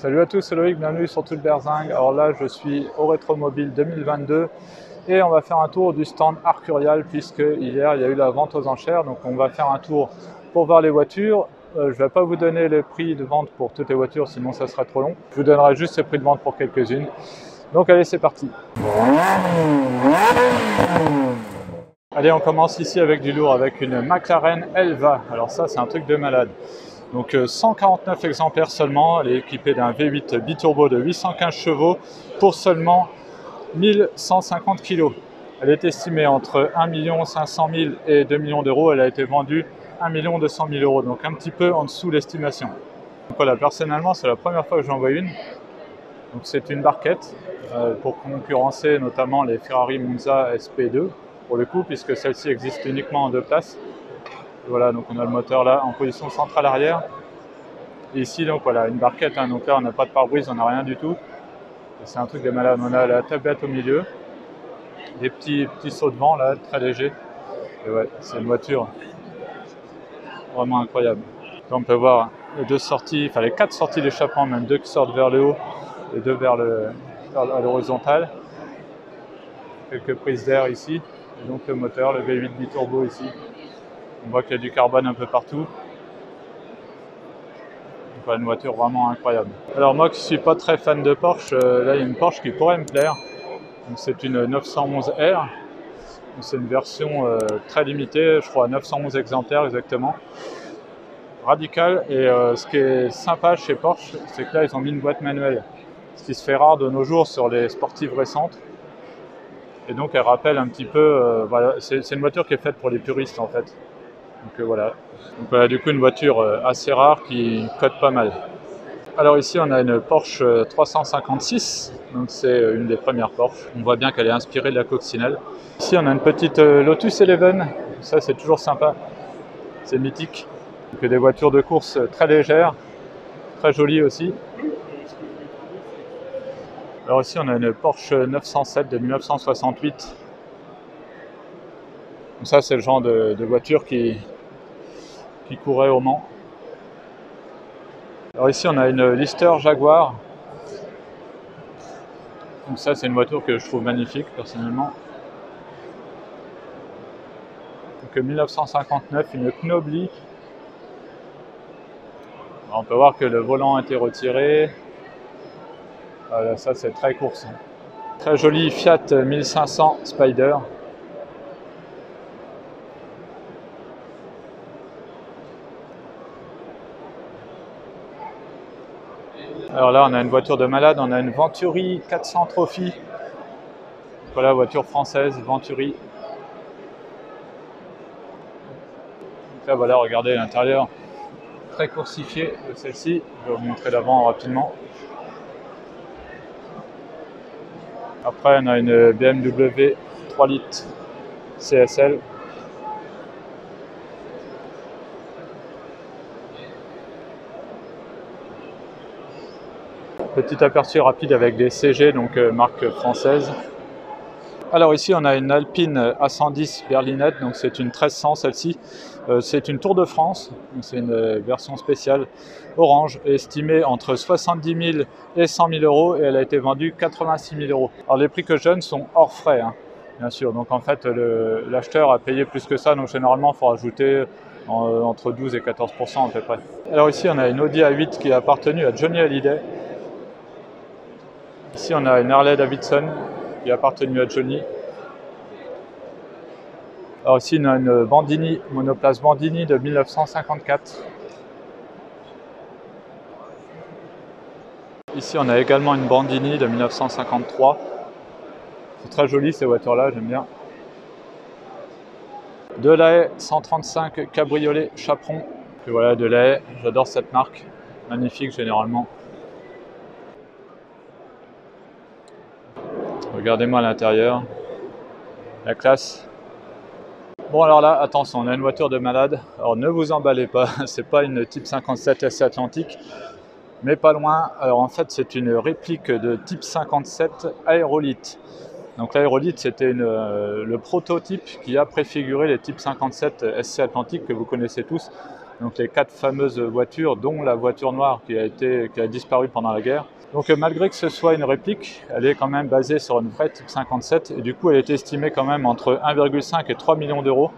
Salut à tous, c'est Loïc, bienvenue sur Tout le Berzingue. Alors là, je suis au Rétromobile 2022 et on va faire un tour du stand Arcurial puisque hier, il y a eu la vente aux enchères. Donc on va faire un tour pour voir les voitures. Je ne vais pas vous donner les prix de vente pour toutes les voitures, sinon ça sera trop long. Je vous donnerai juste les prix de vente pour quelques-unes. Donc allez, c'est parti. Allez, on commence ici avec du lourd, avec une McLaren Elva. Alors ça, c'est un truc de malade. Donc 149 exemplaires seulement, elle est équipée d'un V8 biturbo de 815 chevaux pour seulement 1150 kg. Elle est estimée entre 1 500 000 et 2 millions d'euros. Elle a été vendue 1 200 000 euros, donc un petit peu en dessous de l'estimation. Donc voilà, personnellement, c'est la première fois que j'en vois une. Donc c'est une barquette pour concurrencer notamment les Ferrari Monza SP2 pour le coup, puisque celle-ci existe uniquement en 2 places. Voilà, donc on a le moteur là en position centrale arrière. Et ici, donc voilà, une barquette. Hein, donc là, on n'a pas de pare-brise, on n'a rien du tout. C'est un truc de malade. On a la tablette au milieu, des petits sauts de vent là, très légers. Et ouais, c'est une voiture vraiment incroyable. Donc on peut voir les 2 sorties, enfin les 4 sorties d'échappement, même 2 qui sortent vers le haut et 2 vers l'horizontale. Quelques prises d'air ici. Et donc le moteur, le V8 biturbo ici. On voit qu'il y a du carbone un peu partout. Donc, une voiture vraiment incroyable. Alors moi qui ne suis pas très fan de Porsche, là il y a une Porsche qui pourrait me plaire. C'est une 911R. C'est une version très limitée, je crois 911 exemplaires exactement. Radicale. Et ce qui est sympa chez Porsche, c'est que là ils ont mis une boîte manuelle. Ce qui se fait rare de nos jours sur les sportives récentes. Et donc elle rappelle un petit peu, voilà, c'est une voiture qui est faite pour les puristes en fait. Donc voilà. Donc voilà, du coup une voiture assez rare qui cote pas mal. Alors ici on a une Porsche 356, donc c'est une des premières Porsche. On voit bien qu'elle est inspirée de la coccinelle. Ici on a une petite Lotus Eleven, ça c'est toujours sympa, c'est mythique. Donc des voitures de course très légères, très jolies aussi. Alors ici on a une Porsche 907 de 1968. Donc ça c'est le genre de voiture qui courait au Mans. Alors ici on a une Lister Jaguar. Donc ça c'est une voiture que je trouve magnifique personnellement. Donc 1959, une Knobli. Alors, on peut voir que le volant a été retiré. Voilà, ça c'est très course. Très joli Fiat 1500 Spider. Alors là, on a une voiture de malade, on a une Venturi 400 Trophy. Voilà, voiture française, Venturi. Donc là, voilà, regardez l'intérieur. Très coursifié de celle-ci. Je vais vous montrer l'avant rapidement. Après, on a une BMW 3 litres CSL. Petit aperçu rapide avec des CG, donc marque française. Alors ici on a une Alpine A110 berlinette, donc c'est une 1300 celle-ci. C'est une Tour de France, c'est une version spéciale orange, estimée entre 70 000 et 100 000 euros et elle a été vendue 86 000 euros. Alors les prix que je donne sont hors frais, hein, bien sûr. Donc en fait l'acheteur a payé plus que ça, donc généralement il faut rajouter entre 12 et 14% à peu près. Alors ici on a une Audi A8 qui a appartenu à Johnny Hallyday. Ici on a une Harley Davidson qui a appartenu à Johnny. Alors ici on a une Bandini, monoplace Bandini de 1954. Ici on a également une Bandini de 1953. C'est très joli ces voitures-là, j'aime bien. Delahaye 135 cabriolet chaperon. Et voilà, Delahaye, j'adore cette marque, magnifique généralement. Regardez-moi à l'intérieur, la classe. Bon alors là, attention, on a une voiture de malade. Alors ne vous emballez pas, c'est pas une Type 57 SC Atlantique, mais pas loin. Alors en fait, c'est une réplique de Type 57 Aérolite. Donc l'aérolite, c'était le prototype qui a préfiguré les Type 57 SC Atlantique que vous connaissez tous. Donc les 4 fameuses voitures, dont la voiture noire qui a disparu pendant la guerre. Donc malgré que ce soit une réplique, elle est quand même basée sur une vraie Type 57 et du coup elle est estimée quand même entre 1,5 et 3 millions d'euros.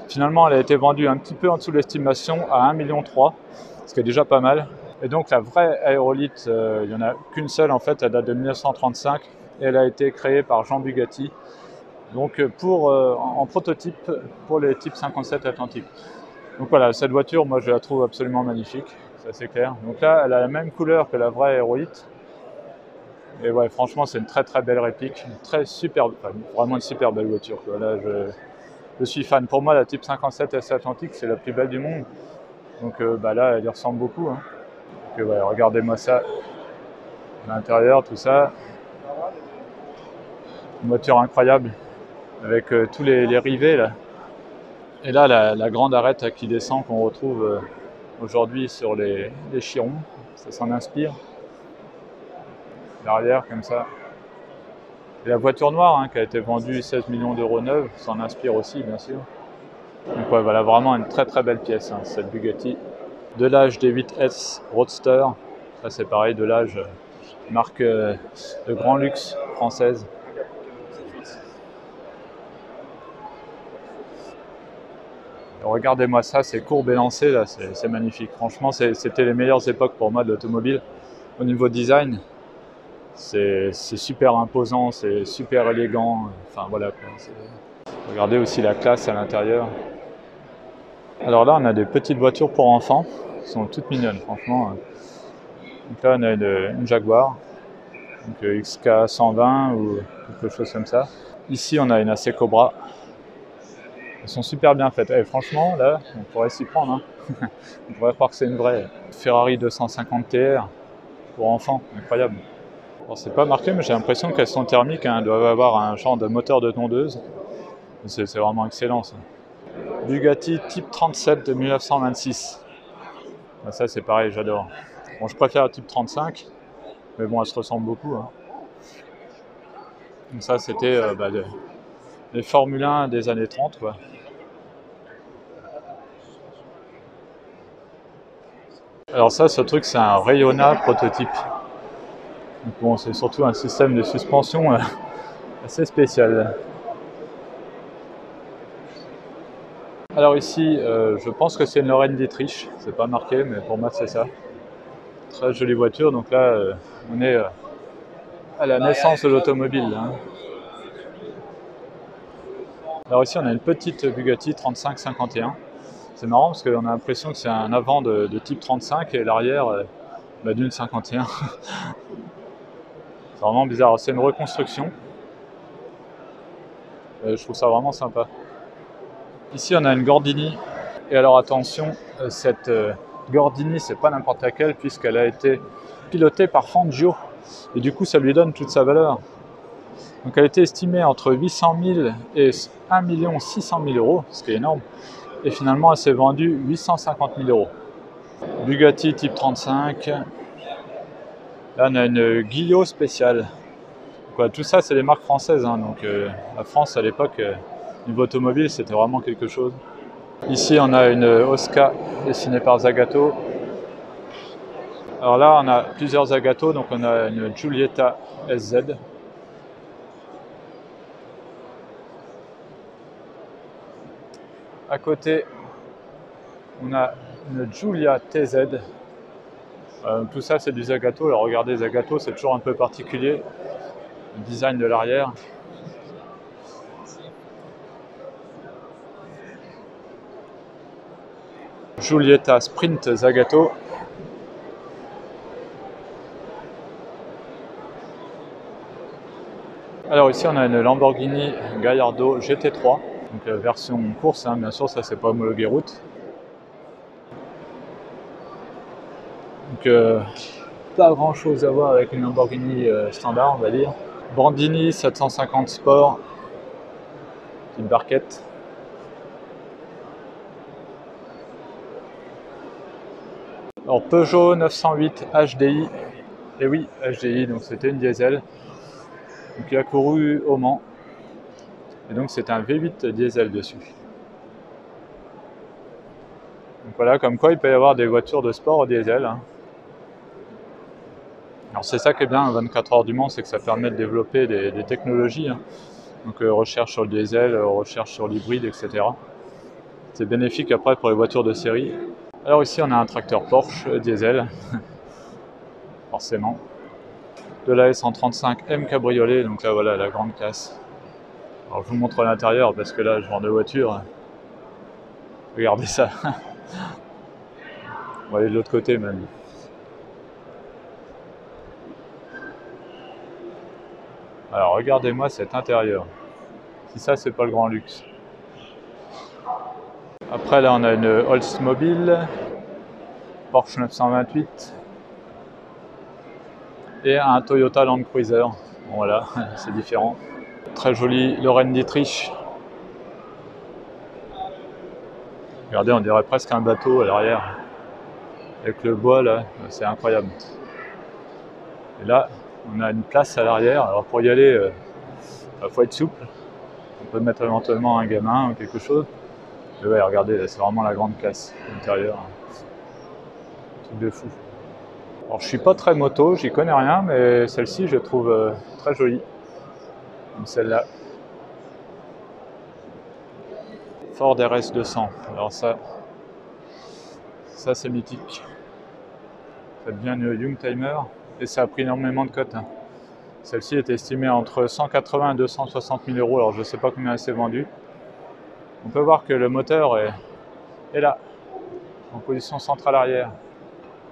Finalement elle a été vendue un petit peu en dessous de l'estimation à 1,3 million, ce qui est déjà pas mal. Et donc la vraie aérolite, il n'y en a qu'une seule en fait, elle date de 1935 et elle a été créée par Jean Bugatti. Donc en prototype pour les Type 57 Atlantique. Donc voilà, cette voiture, moi je la trouve absolument magnifique, ça c'est clair. Donc là, elle a la même couleur que la vraie aérolite. Et ouais, franchement, c'est une très très belle réplique, vraiment une super belle voiture, quoi. Là, je suis fan. Pour moi, la Type 57 S Atlantique, c'est la plus belle du monde. Donc là, elle y ressemble beaucoup, hein. Donc ouais, regardez-moi ça, l'intérieur, tout ça. Une voiture incroyable, avec tous les rivets là. Et là, la grande arête qui descend, qu'on retrouve aujourd'hui sur les chirons, ça s'en inspire. L'arrière, comme ça. Et la voiture noire, hein, qui a été vendue 16 millions d'euros neuve, s'en inspire aussi, bien sûr. Donc ouais, voilà, vraiment une très très belle pièce, hein, cette Bugatti. De l'âge des 8S Roadster, ça c'est pareil, de l'âge marque de grand luxe française. Regardez-moi ça, ces courbes élancées là, c'est magnifique. Franchement, c'était les meilleures époques pour moi de l'automobile. Au niveau design, c'est super imposant, c'est super élégant. Enfin voilà. Regardez aussi la classe à l'intérieur. Alors là, on a des petites voitures pour enfants, qui sont toutes mignonnes, franchement. Donc là, on a une Jaguar, donc XK 120 ou quelque chose comme ça. Ici, on a une AC Cobra. Elles sont super bien faites. Et franchement, là, on pourrait s'y prendre, hein. On pourrait croire que c'est une vraie Ferrari 250 TR pour enfants, incroyable. Bon, c'est pas marqué, mais j'ai l'impression qu'elles sont thermiques, hein. Elles doivent avoir un genre de moteur de tondeuse. C'est vraiment excellent, ça. Bugatti Type 37 de 1926. Ben, ça, c'est pareil, j'adore. Bon, je préfère la Type 35, mais bon, elle se ressemble beaucoup, hein. Donc ça, c'était les Formule 1 des années 30, quoi. Alors ça, ce truc, c'est un Rayonna prototype. Donc bon, c'est surtout un système de suspension assez spécial. Alors ici, je pense que c'est une Lorraine Dietrich, c'est pas marqué, mais pour moi c'est ça. Très jolie voiture, donc là, on est à la naissance de l'automobile, hein. Alors ici, on a une petite Bugatti 3551. C'est marrant parce qu'on a l'impression que c'est un avant de type 35 et l'arrière d'une 51. C'est vraiment bizarre. C'est une reconstruction. Je trouve ça vraiment sympa. Ici, on a une Gordini. Et alors attention, cette Gordini, c'est pas n'importe laquelle puisqu'elle a été pilotée par Fangio. Et du coup, ça lui donne toute sa valeur. Donc elle a été estimée entre 800 000 et 1 600 000 euros, ce qui est énorme. Et finalement, elle s'est vendue 850 000 euros. Bugatti Type 35. Là, on a une Guillot spéciale. Tout ça, c'est des marques françaises, hein. Donc la France, à l'époque, niveau automobile, c'était vraiment quelque chose. Ici, on a une Oscar dessinée par Zagato. Alors là, on a plusieurs Zagato. Donc on a une Giulietta SZ. À côté, on a une Giulia TZ. Tout ça, c'est du Zagato. Alors regardez, Zagato, c'est toujours un peu particulier. Le design de l'arrière. Giulietta Sprint Zagato. Alors ici, on a une Lamborghini Gallardo GT3. Donc version course, hein, bien sûr, ça c'est pas homologué route. Donc pas grand chose à voir avec une Lamborghini standard, on va dire. Bandini 750 Sport, petite barquette. Alors Peugeot 908 HDI, et oui, HDI, donc c'était une diesel, donc il a couru au Mans, et donc c'est un V8 diesel dessus. Donc voilà, comme quoi il peut y avoir des voitures de sport au diesel. Hein. Alors c'est ça qui est bien à 24 heures du Mans, c'est que ça permet de développer des technologies. Hein. Donc recherche sur le diesel, recherche sur l'hybride, etc. C'est bénéfique après pour les voitures de série. Alors ici on a un tracteur Porsche diesel, forcément. De la S135M Cabriolet, donc là voilà la grande classe. Alors je vous montre l'intérieur parce que là, ce genre de voiture, regardez ça. On va aller de l'autre côté même. Alors regardez-moi cet intérieur. Si ça, c'est pas le grand luxe. Après là, on a une Oldsmobile, Porsche 928 et un Toyota Land Cruiser. Bon, voilà, c'est différent. Très joli Lorraine Dietrich. Regardez, on dirait presque un bateau à l'arrière. Avec le bois là, c'est incroyable. Et là, on a une place à l'arrière. Alors pour y aller, il faut être souple. On peut mettre éventuellement un gamin ou quelque chose. Mais ouais, regardez, c'est vraiment la grande classe intérieure. Truc de fou. Alors je suis pas très moto, j'y connais rien, mais celle-ci je trouve très jolie. Comme celle-là. Ford RS 200. Alors ça c'est mythique. Ça devient une Youngtimer et ça a pris énormément de cotes. Hein. Celle-ci est estimée entre 180 et 260 000 euros. Alors je ne sais pas combien elle s'est vendue. On peut voir que le moteur est là, en position centrale arrière.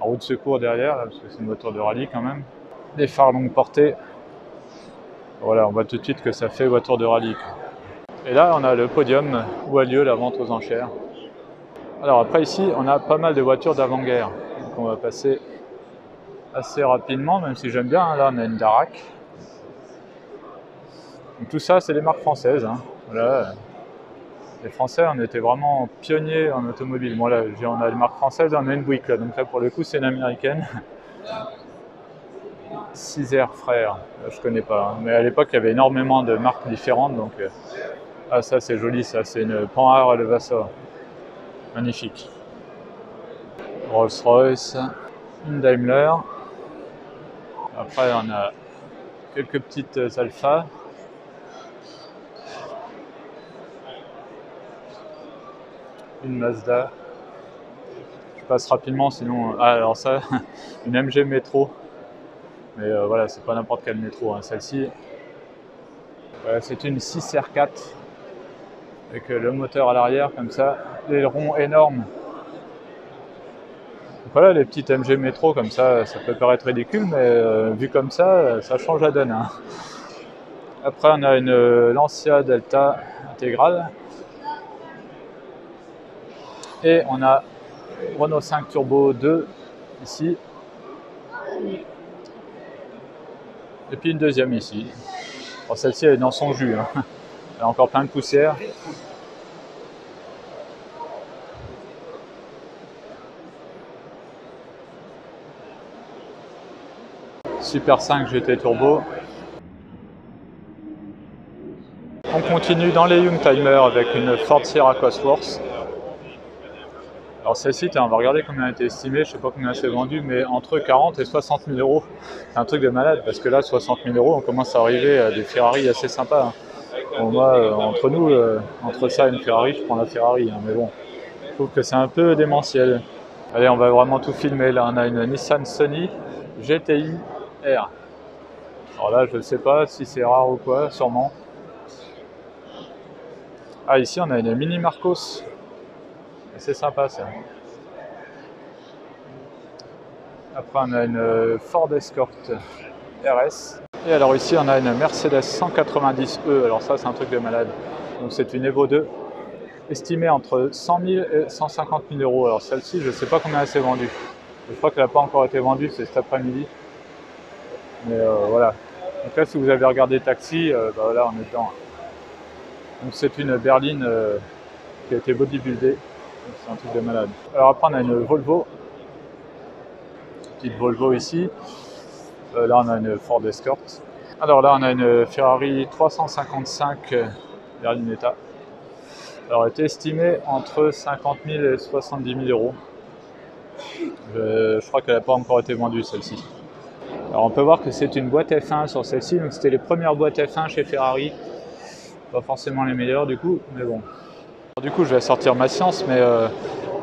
En roue de secours derrière, là, parce que c'est une voiture de rallye quand même. Des phares longue portée. Voilà, on voit tout de suite que ça fait voiture de rallye. Et là, on a le podium où a lieu la vente aux enchères. Alors après ici, on a pas mal de voitures d'avant-guerre. Donc on va passer assez rapidement, même si j'aime bien. Hein. Là, on a une Darracq. Donc tout ça, c'est des marques françaises. Hein. Voilà. Les Français, on était vraiment pionniers en automobile. Bon là, on a les marques françaises, on a une Buick là. Donc là, pour le coup, c'est une américaine. 6R frère, je connais pas. Hein. Mais à l'époque, il y avait énormément de marques différentes. Donc, ah ça, c'est joli, ça. C'est une Panhard Levasseur. Magnifique. Rolls-Royce, une Daimler. Après, on a quelques petites Alfa. Une Mazda. Je passe rapidement, sinon... Ah, alors ça, une MG Métro. Mais voilà, c'est pas n'importe quel métro. Hein. Celle-ci, c'est une 6R4 avec le moteur à l'arrière, comme ça. L'aileron énorme. Donc voilà, les petites MG Métro, comme ça peut paraître ridicule, mais vu comme ça change la donne. Hein. Après, on a une Lancia Delta intégrale. Et on a Renault 5 Turbo 2 ici. Et puis une deuxième ici. Bon, celle-ci elle est dans son jus. Hein. Elle a encore plein de poussière. Super 5 GT Turbo. On continue dans les Youngtimer avec une Ford Sierra Cosworth. Alors celle-ci, on va regarder combien elle a été estimée, je ne sais pas combien elle s'est vendue, mais entre 40 et 60 000 euros. C'est un truc de malade, parce que là, 60 000 euros, on commence à arriver à des Ferrari assez sympas. Hein. Bon, moi, entre nous, entre ça et une Ferrari, je prends la Ferrari, hein, mais bon, je trouve que c'est un peu démentiel. Allez, on va vraiment tout filmer. Là, on a une Nissan Sunny GTI R. Alors là, je ne sais pas si c'est rare ou quoi, sûrement. Ah, ici, on a une Mini Marcos. C'est sympa ça. Après on a une Ford Escort RS. Et alors ici on a une Mercedes 190E. Alors ça c'est un truc de malade. Donc c'est une Evo 2. Estimée entre 100 000 et 150 000 euros. Alors celle-ci je ne sais pas combien elle s'est vendue. Je crois qu'elle n'a pas encore été vendue, c'est cet après-midi. Mais voilà. Donc là si vous avez regardé Taxi, bah voilà on est dedans. Donc c'est une berline qui a été bodybuildée. C'est un truc de malade. Alors après on a une Volvo. Petite Volvo ici. Là on a une Ford Escort. Alors là on a une Ferrari 355 Berlinetta. Alors, elle était estimée entre 50 000 et 70 000 euros. Je crois qu'elle n'a pas encore été vendue, celle-ci. Alors, on peut voir que c'est une boîte F1 sur celle-ci. Donc, c'était les premières boîtes F1 chez Ferrari. Pas forcément les meilleures, du coup, mais bon. Alors, du coup, je vais sortir ma science, mais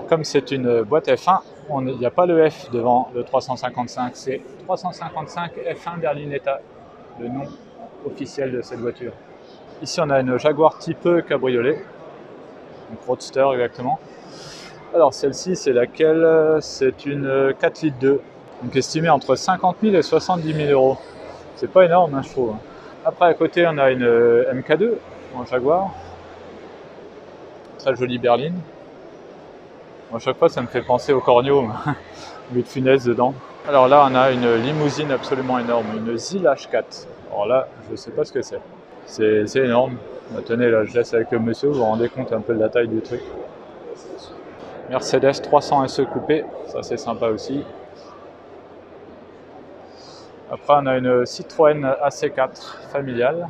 comme c'est une boîte F1, il n'y a pas le F devant le 355. C'est 355 F1 Berlinetta, le nom officiel de cette voiture. Ici, on a une Jaguar type cabriolet. Donc roadster exactement. Alors celle-ci, c'est laquelle? C'est une 4 litres 2, donc estimée entre 50 000 et 70 000 euros. C'est pas énorme, hein, je trouve. Après, à côté, on a une MK2 en Jaguar. Très jolie berline. À chaque fois, ça me fait penser au Cornio, mais de Funès dedans. Alors là, on a une limousine absolument énorme, une ZIL H4. Alors là, je ne sais pas ce que c'est. C'est énorme. Tenez, là, je laisse avec le monsieur, vous vous rendez compte un peu de la taille du truc. Mercedes 300 SE coupé, ça c'est sympa aussi. Après, on a une Citroën AC4 familiale.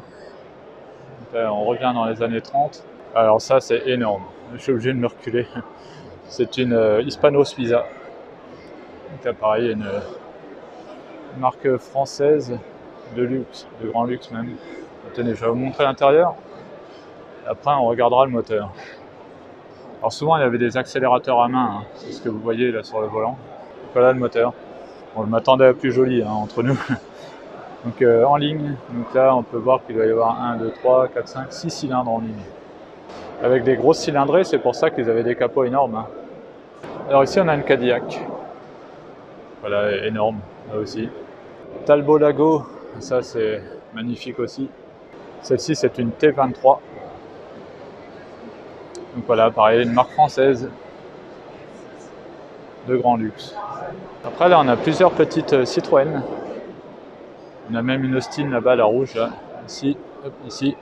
Donc là, on revient dans les années 30. Alors ça, c'est énorme. Je suis obligé de me reculer. C'est une Hispano-Suiza. Donc là, pareil, une marque française de luxe, de grand luxe même. Tenez, je vais vous montrer l'intérieur. Après, on regardera le moteur. Alors souvent, il y avait des accélérateurs à main. Hein. C'est ce que vous voyez là sur le volant. Voilà le moteur. Bon, je m'attendais à plus joli hein, entre nous. Donc en ligne. Donc là, on peut voir qu'il doit y avoir 1, 2, 3, 4, 5, 6 cylindres en ligne. Avec des grosses cylindrées, c'est pour ça qu'ils avaient des capots énormes. Hein. Alors ici, on a une Cadillac. Voilà, énorme, là aussi. Talbot Lago, ça c'est magnifique aussi. Celle-ci, c'est une T23. Donc voilà, pareil, une marque française de grand luxe. Après, là, on a plusieurs petites Citroën. On a même une Austin là-bas, la rouge, là. Ici, hop, ici,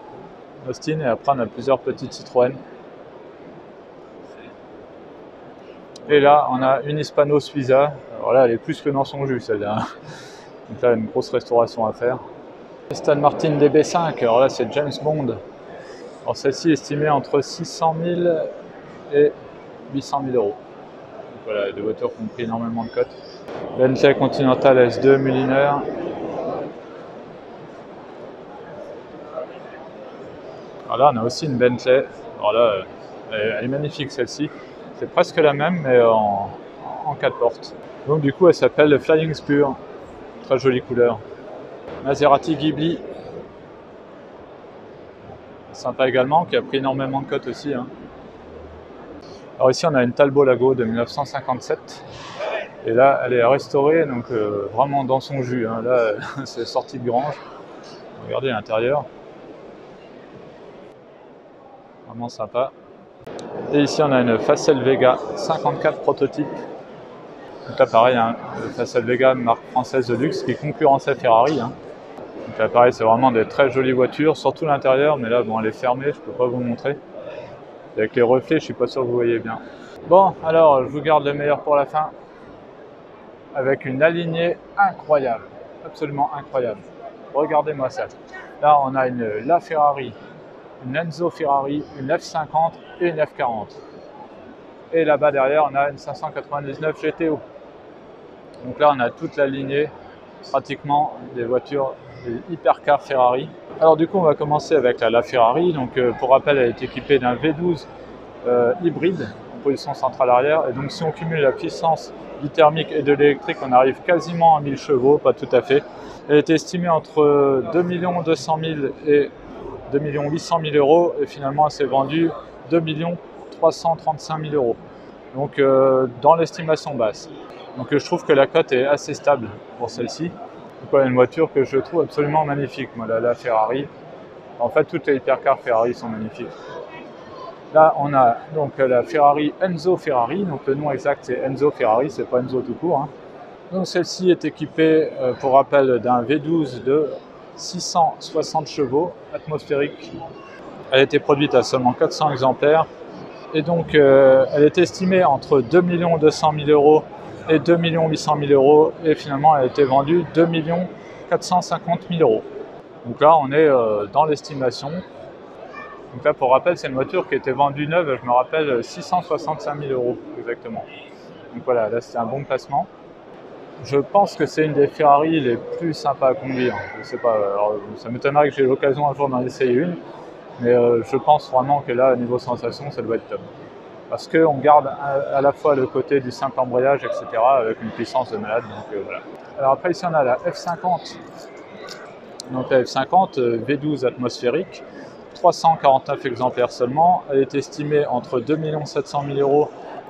Austin. Et après, on a plusieurs petites Citroën. Et là, on a une Hispano Suiza. Alors là, elle est plus que dans son jus, celle-là. Donc là, une grosse restauration à faire. Aston Martin DB5. Alors là, c'est James Bond. Alors celle-ci est estimée entre 600 000 et 800 000 euros. Donc voilà, des voitures qui ont pris énormément de cotes. Bentley Continental S2 Mulliner. Alors là, on a aussi une Bentley. Alors là, elle est magnifique celle-ci. C'est presque la même, mais en 4 portes. Donc du coup, elle s'appelle Flying Spur. Très jolie couleur. Maserati Ghibli. Sympa également, qui a pris énormément de cotes aussi. Hein. Alors ici, on a une Talbot Lago de 1957. Et là, elle est restaurée, donc vraiment dans son jus. Hein. Là, c'est sorti de grange. Regardez l'intérieur. Vraiment sympa. Et ici, on a une Facel Vega 54 prototype. Donc là, pareil, hein, Facel Vega, marque française de luxe, qui concurrençait Ferrari. Hein. Donc là, pareil, c'est vraiment des très jolies voitures, surtout l'intérieur. Mais là, bon, elle est fermée, je ne peux pas vous montrer. Avec les reflets, je ne suis pas sûr que vous voyez bien. Bon, alors, je vous garde le meilleur pour la fin. Avec une alignée incroyable, absolument incroyable. Regardez-moi ça. Là, on a une LaFerrari, une Enzo Ferrari, une F50 et une F40. Et là-bas derrière, on a une 599 GTO. Donc là, on a toute la lignée, pratiquement des voitures, des hypercars Ferrari. Alors du coup, on va commencer avec la LaFerrari. Donc pour rappel, elle est équipée d'un V12 hybride, en position centrale arrière. Et donc si on cumule la puissance du thermique et de l'électrique, on arrive quasiment à 1000 chevaux, pas tout à fait. Elle est estimée entre 2 200 000 et 2 800 000 euros. Et finalement, elle s'est vendue 2 335 000 euros. Donc dans l'estimation basse. Donc je trouve que la cote est assez stable pour celle-ci. C'est une voiture que je trouve absolument magnifique. Moi, la Ferrari. En fait, toutes les hypercars Ferrari sont magnifiques. Là, on a donc la Ferrari Enzo Ferrari. Donc le nom exact, c'est Enzo Ferrari, c'est pas Enzo tout court. Hein. Donc celle-ci est équipée, pour rappel, d'un V12 de 660 chevaux atmosphériques. Elle a été produite à seulement 400 exemplaires. Et donc, elle est estimée entre 2 200 000 euros et 2 800 000 euros. Et finalement, elle a été vendue 2 450 000 euros. Donc là, on est dans l'estimation. Donc là, pour rappel, c'est une voiture qui était vendue neuve, je me rappelle, 665 000 € exactement. Donc voilà, là c'était un bon placement. Je pense que c'est une des Ferrari les plus sympas à conduire. Je sais pas, alors, ça m'étonnerait que j'ai l'occasion un jour d'en essayer une, mais je pense vraiment que là, au niveau sensation, ça doit être top. Parce qu'on garde à la fois le côté du simple embrayage, etc., avec une puissance de malade. Donc voilà. Alors après, ici, on a la F50. Donc la F50 V12 atmosphérique, 349 exemplaires seulement. Elle est estimée entre 2 700 000 €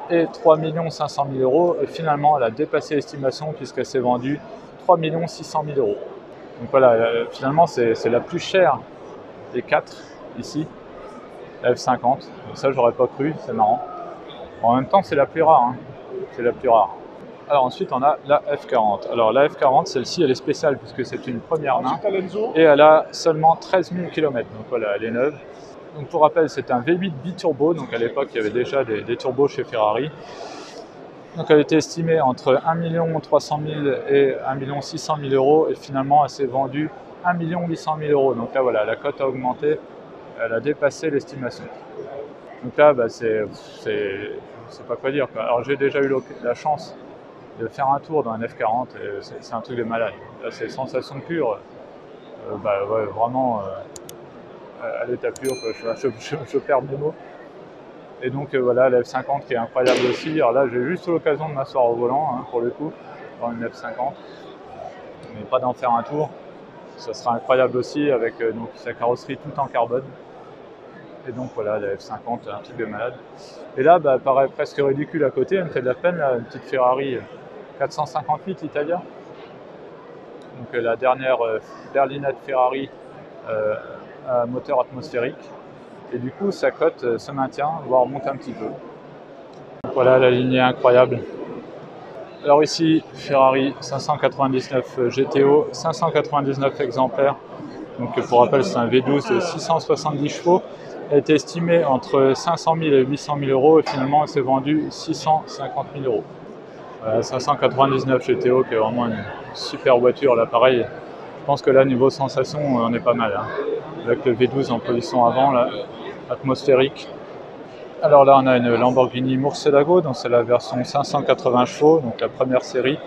et 3 500 000 €. Et finalement, elle a dépassé l'estimation puisqu'elle s'est vendue 3 600 000 €. Donc voilà, finalement, c'est la plus chère des 4 ici, la F50. Donc ça, j'aurais pas cru, c'est marrant. En même temps, c'est la plus rare. Hein. C'est la plus rare. Alors ensuite, on a la F40. Alors la F40, celle-ci, elle est spéciale puisque c'est une première main et elle a seulement 13 000 km. Donc voilà, elle est neuve. Donc pour rappel, c'est un V8 biturbo. Donc à l'époque, il y avait déjà des turbos chez Ferrari. Donc elle était estimée entre 1 300 000 et 1 600 000 € et finalement, elle s'est vendue 1 800 000 €. Donc là, voilà, la cote a augmenté. Elle a dépassé l'estimation. Donc là, bah, je sais pas quoi dire, quoi. Alors j'ai déjà eu la chance de faire un tour dans un F40, c'est un truc de malade. Là, c'est sensation pure. Bah, ouais, vraiment, à l'état pur, je perds mes mots. Et donc voilà, la F50 qui est incroyable aussi. Alors là, j'ai juste l'occasion de m'asseoir au volant, hein, pour le coup, dans une F50. Mais pas d'en faire un tour. Ça sera incroyable aussi avec donc, sa carrosserie tout en carbone. Et donc voilà, la F50, un truc de malade. Et là, bah, elle paraît presque ridicule à côté, elle me fait de la peine, là, une petite Ferrari 458 Italia. Donc la dernière berlinette Ferrari à moteur atmosphérique. Et du coup, sa cote se maintient, voire monte un petit peu. Donc voilà, la lignée incroyable. Alors ici, Ferrari 599 GTO, 599 exemplaires. Donc pour rappel, c'est un V12 de 670 chevaux. Elle est estimée entre 500 000 et 800 000 € et finalement elle s'est vendue 650 000 €. 599 GTO qui est vraiment une super voiture, là pareil, je pense que là niveau sensation on est pas mal, hein, avec le V12 en position avant, là, atmosphérique. Alors là on a une Lamborghini Murcielago, donc c'est la version 580 chevaux, donc la première série.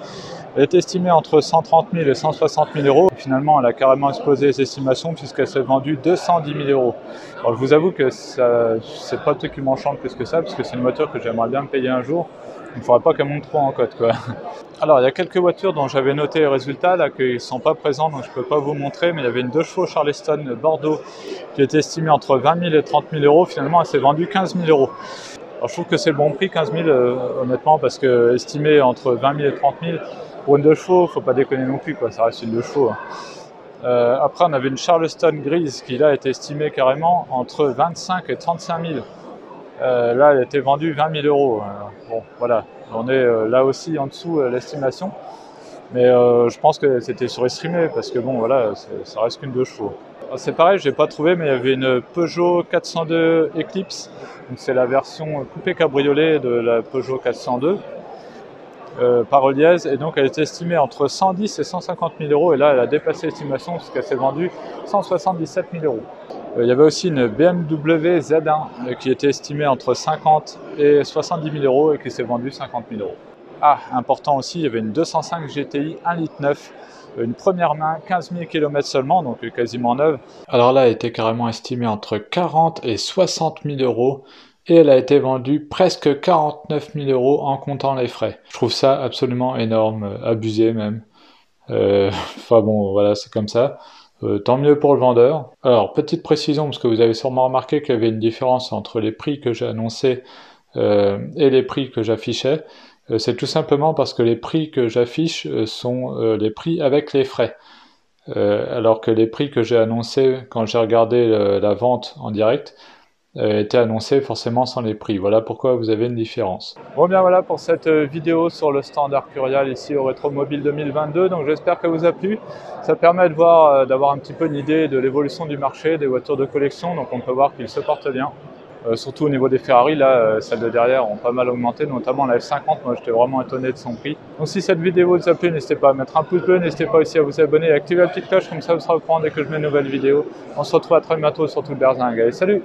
Elle est estimée entre 130 000 et 160 000 €. Finalement, elle a carrément explosé les estimations puisqu'elle s'est vendue 210 000 €. Alors, je vous avoue que c'est pas le truc qui m'enchante plus que ça, parce que c'est une voiture que j'aimerais bien me payer un jour. Il ne faudrait pas qu'elle monte trop en cote, quoi. Alors, il y a quelques voitures dont j'avais noté les résultats, là, qui ne sont pas présents, donc je ne peux pas vous montrer. Mais il y avait une 2 chevaux Charleston Bordeaux qui était estimée entre 20 000 et 30 000 €. Finalement, elle s'est vendue 15 000 €. Alors, je trouve que c'est le bon prix, 15 000, honnêtement, parce que estimé entre 20 000 et 30 000, pour une 2 chevaux, faut pas déconner non plus, quoi. Ça reste une 2 chevaux. Hein. Après, on avait une Charleston grise qui, là, était estimée carrément entre 25 et 35 000. Là, elle était vendue 20 000 €. Bon, voilà, on est là aussi en dessous l'estimation. Mais je pense que c'était surestimé, parce que bon, voilà, ça reste qu'une 2 chevaux. C'est pareil, je n'ai pas trouvé, mais il y avait une Peugeot 402 Eclipse. Donc c'est la version coupé cabriolet de la Peugeot 402. Paroliez, et donc elle était estimée entre 110 et 150 000 €, et là elle a dépassé l'estimation puisqu'elle s'est vendue 177 000 €. Il y avait aussi une BMW Z1 qui était estimée entre 50 et 70 000 € et qui s'est vendue 50 000 €. Ah, important aussi, il y avait une 205 GTI 1,9 litre, une première main, 15 000 km seulement, donc quasiment neuve. Alors là, elle était carrément estimée entre 40 et 60 000 €. Et elle a été vendue presque 49 000 € en comptant les frais. Je trouve ça absolument énorme, abusé même. Enfin bon, voilà, c'est comme ça. Tant mieux pour le vendeur. Alors, petite précision, parce que vous avez sûrement remarqué qu'il y avait une différence entre les prix que j'ai annoncés et les prix que j'affichais. C'est tout simplement parce que les prix que j'affiche sont les prix avec les frais. Alors que les prix que j'ai annoncés quand j'ai regardé la vente en direct, était annoncé forcément sans les prix. Voilà pourquoi vous avez une différence. Bon bien voilà pour cette vidéo sur le stand Arcurial ici au Rétromobile 2022. Donc j'espère qu'elle vous a plu. Ça permet de voir, d'avoir un petit peu une idée de l'évolution du marché des voitures de collection. Donc on peut voir qu'il se porte bien. Surtout au niveau des Ferrari, là, celles de derrière ont pas mal augmenté, notamment la F50. Moi, j'étais vraiment étonné de son prix. Donc, si cette vidéo vous a plu, n'hésitez pas à mettre un pouce bleu, n'hésitez pas aussi à vous abonner et à activer la petite cloche, comme ça vous serez au courant dès que je mets une nouvelle vidéo. On se retrouve à très bientôt sur Tout Berzing. Allez, salut!